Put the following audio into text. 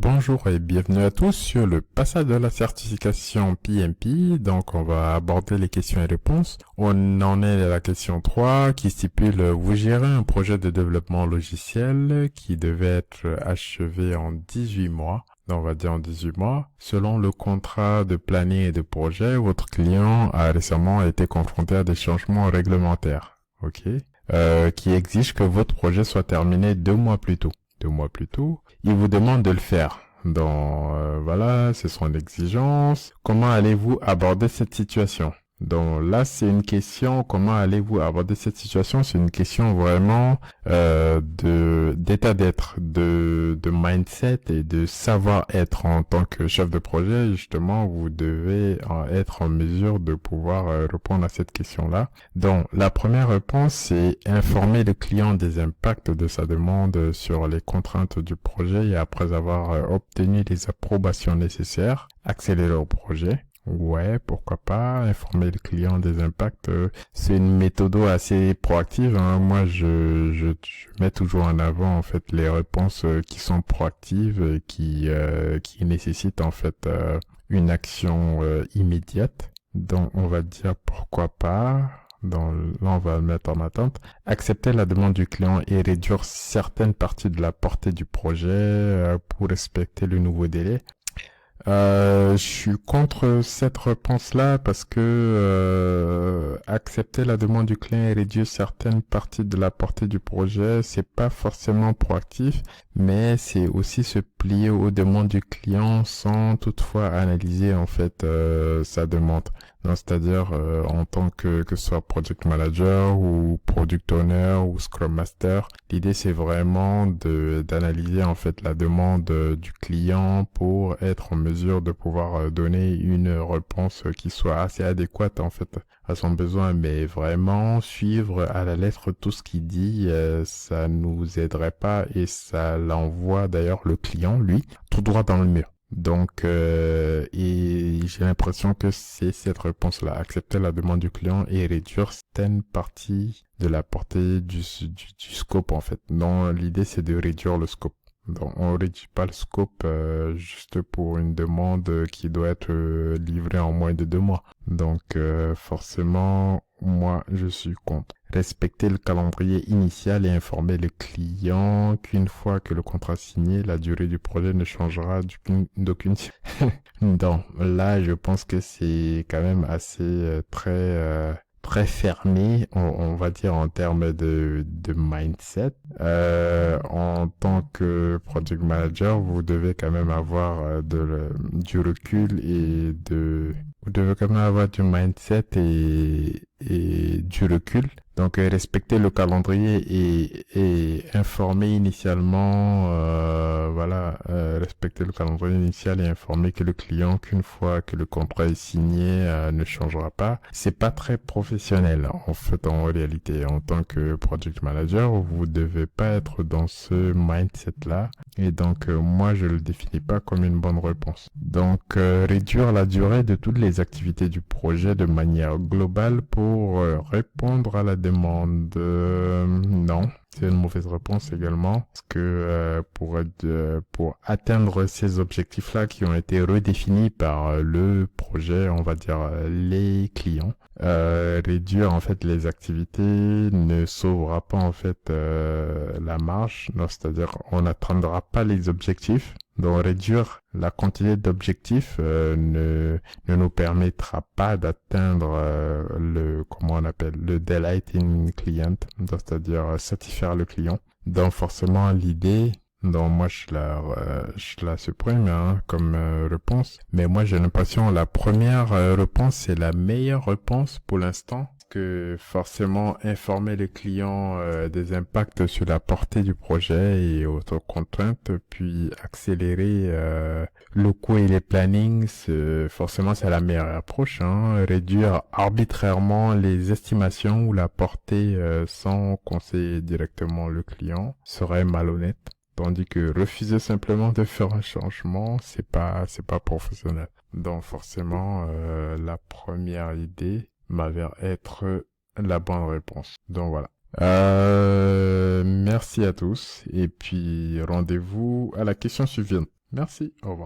Bonjour et bienvenue à tous sur le passage de la certification PMP. Donc on va aborder les questions et réponses. On en est à la question 3 qui stipule vous gérez un projet de développement logiciel qui devait être achevé en 18 mois. Donc on va dire en 18 mois. Selon le contrat de planning et de projet, votre client a récemment été confronté à des changements réglementaires. Ok. Qui exigent que votre projet soit terminé 2 mois plus tôt. 2 mois plus tôt, il vous demande de le faire. Donc voilà, c'est son exigence. Comment allez-vous aborder cette situation? Donc là, c'est une question, comment allez-vous aborder cette situation? C'est une question vraiment d'état d'être, de mindset et de savoir-être en tant que chef de projet. Justement, vous devez être en mesure de pouvoir répondre à cette question-là. Donc la première réponse, c'est informer le client des impacts de sa demande sur les contraintes du projet et après avoir obtenu les approbations nécessaires, accélérer le projet. Ouais, pourquoi pas, informer le client des impacts, c'est une méthode assez proactive, hein. Moi, je mets toujours en avant, en fait, les réponses qui sont proactives et qui nécessitent, en fait, une action immédiate. Donc, on va dire pourquoi pas. Donc, là, on va le mettre en attente. Accepter la demande du client et réduire certaines parties de la portée du projet pour respecter le nouveau délai. Je suis contre cette réponse-là parce que accepter la demande du client et réduire certaines parties de la portée du projet, c'est pas forcément proactif, mais c'est aussi se plier aux demandes du client sans toutefois analyser en fait sa demande. C'est-à-dire en tant que ce soit project manager ou product owner ou scrum master, l'idée c'est vraiment d'analyser en fait la demande du client pour être en mesure de pouvoir donner une réponse qui soit assez adéquate en fait à son besoin, mais vraiment suivre à la lettre tout ce qu'il dit, ça nous aiderait pas et ça l'envoie d'ailleurs le client lui tout droit dans le mur. Donc, et j'ai l'impression que c'est cette réponse-là, accepter la demande du client et réduire certaines parties de la portée du scope en fait. Non, l'idée c'est de réduire le scope. Donc, on réduit pas le scope juste pour une demande qui doit être livrée en moins de 2 mois. Donc, forcément, moi, je suis contre. Respecter le calendrier initial et informer le client qu'une fois que le contrat est signé, la durée du projet ne changera d'aucune. Donc, là, je pense que c'est quand même assez très fermé, on va dire en termes de mindset. En tant que project manager, vous devez quand même avoir du recul et vous devez quand même avoir du mindset et du recul. Donc respecter le calendrier et informer initialement, respecter le calendrier initial et informer que le client qu'une fois que le contrat est signé ne changera pas. C'est pas très professionnel en fait en réalité. En tant que project manager, vous devez pas être dans ce mindset là et donc moi je le définis pas comme une bonne réponse. Donc réduire la durée de toutes les activités du projet de manière globale pour répondre à la demande, non, c'est une mauvaise réponse également parce que pour atteindre ces objectifs-là qui ont été redéfinis par le projet, on va dire les clients, réduire en fait les activités ne sauvera pas en fait la marge, c'est-à-dire on n'atteindra pas les objectifs. Donc réduire la quantité d'objectifs ne nous permettra pas d'atteindre le delighting client, c'est-à-dire satisfaire le client. Donc forcément l'idée, donc moi je la supprime comme réponse, mais moi j'ai l'impression la première réponse c'est la meilleure réponse pour l'instant. Que forcément informer le client des impacts sur la portée du projet et autres contraintes, puis accélérer le coût et les plannings, forcément c'est la meilleure approche. Réduire arbitrairement les estimations ou la portée sans conseiller directement le client serait malhonnête. Tandis que refuser simplement de faire un changement, c'est pas professionnel. Donc forcément la première idée m'avère être la bonne réponse. Donc voilà. Merci à tous et puis rendez-vous à la question suivante. Merci, au revoir.